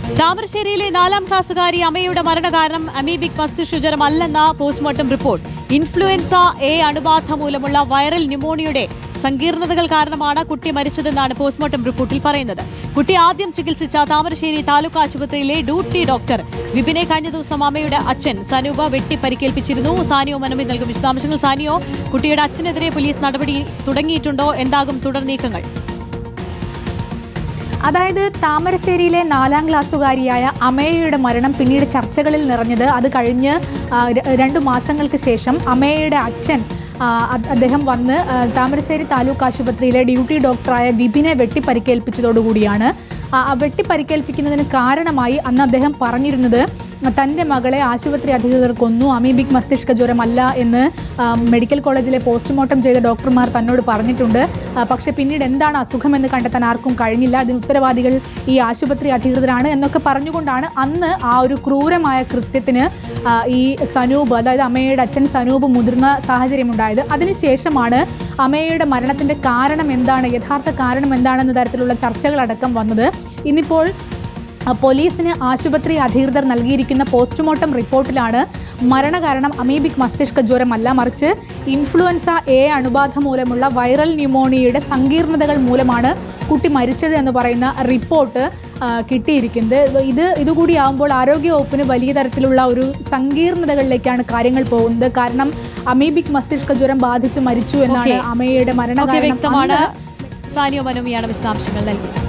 താമരശ്ശേരിയിലെ 4ാം ക്ലാസ്സുകാരി അമ്മയുടെ മരണകാരണം അമീബിക് മസ്തിഷ്ക ജ്വരം അല്ലെന്ന പോസ്റ്റ്മോർട്ടം റിപ്പോർട്ട്. ഇൻഫ്ലുവൻസ എ അണുബാധ മൂലമുള്ള വൈറൽ ന്യൂമോണിയയുടെ സങ്കീർണതകൾ കാരണമാണ് കുട്ടി മരിച്ചതെന്നാണ് പോസ്റ്റ്മോർട്ടം റിപ്പോർട്ടിൽ പറയുന്നത്. കുട്ടി ആദ്യം ചികിത്സിച്ച താമരശ്ശേരി താലൂക്ക് ആശുപത്രിയിലെ ഡ്യൂട്ടി ഡോക്ടർ വിപിനെ കഴിഞ്ഞ ദിവസം അമ്മയുടെ അച്ഛൻ സനൂപ വെട്ടി പരിക്കേൽപ്പിച്ചിരുന്നു. സാനിയോ മനോമി നൽകും വിശദാംശങ്ങൾ. സാനിയോ, കുട്ടിയുടെ അച്ഛനെതിരെ പോലീസ് നടപടി തുടങ്ങിയിട്ടുണ്ടോ? എന്താകും തുടർ നീക്കങ്ങൾ? അതായത് താമരശ്ശേരിയിലെ 4ാം ക്ലാസ്സുകാരിയായ അമേയയുടെ മരണം പിന്നീട് ചർച്ചകളിൽ നിറഞ്ഞത് അത് കഴിഞ്ഞ് 2 മാസങ്ങൾക്ക് ശേഷം അമേയയുടെ അച്ഛൻ അദ്ദേഹം വന്ന് താമരശ്ശേരി താലൂക്ക് ആശുപത്രിയിലെ ഡ്യൂട്ടി ഡോക്ടറായ വിപിനെ വെട്ടിപ്പരിക്കേൽപ്പിച്ചതോടുകൂടിയാണ്. വെട്ടിപ്പരിക്കേൽപ്പിക്കുന്നതിന് കാരണമായി അന്ന് അദ്ദേഹം പറഞ്ഞിരുന്നത് തൻ്റെ മകളെ ആശുപത്രി അധികൃതർ കൊന്നു, അമീബിക് മസ്തിഷ്ക ജ്വരമല്ല എന്ന് മെഡിക്കൽ കോളേജിലെ പോസ്റ്റ്മോർട്ടം ചെയ്ത ഡോക്ടർമാർ തന്നോട് പറഞ്ഞിട്ടുണ്ട്. പക്ഷെ പിന്നീട് എന്താണ് അസുഖമെന്ന് കണ്ടെത്താൻ ആർക്കും കഴിഞ്ഞില്ല. അതിന് ഉത്തരവാദികൾ ഈ ആശുപത്രി അധികൃതരാണ് എന്നൊക്കെ പറഞ്ഞുകൊണ്ടാണ് അന്ന് ആ ഒരു ക്രൂരമായ കൃത്യത്തിന് ഈ സനൂപ്, അതായത് അമ്മയുടെ അച്ഛൻ സനൂപ് മുതിർന്ന സാഹചര്യമുണ്ടായത്. അതിനുശേഷമാണ് അമ്മയുടെ മരണത്തിൻ്റെ കാരണം എന്താണ്, യഥാർത്ഥ കാരണം എന്താണെന്ന തരത്തിലുള്ള ചർച്ചകളടക്കം വന്നത്. ഇന്നിപ്പോൾ പോലീസിന് ആശുപത്രി അധികൃതർ നൽകിയിരിക്കുന്ന പോസ്റ്റ്മോർട്ടം റിപ്പോർട്ടിലാണ് മരണകാരണം അമീബിക് മസ്തിഷ്ക ജ്വരമല്ല, മറിച്ച് ഇൻഫ്ലുവൻസ എ അണുബാധ മൂലമുള്ള വൈറൽ ന്യൂമോണിയയുടെ സങ്കീർണതകൾ മൂലമാണ് കുട്ടി മരിച്ചത് എന്ന് പറയുന്ന റിപ്പോർട്ട് കിട്ടിയിരിക്കുന്നത്. ഇതുകൂടിയാകുമ്പോൾ ആരോഗ്യവകുപ്പിന് വലിയ തരത്തിലുള്ള ഒരു സങ്കീർണതകളിലേക്കാണ് കാര്യങ്ങൾ പോകുന്നത്. കാരണം അമീബിക് മസ്തിഷ്ക ജ്വരം ബാധിച്ച് മരിച്ചു എന്നാണ് അമ്മയുടെ മരണകാരണം. സാനിയോ മനോമിയാണ് വിശദാംശങ്ങൾ നൽകിയത്.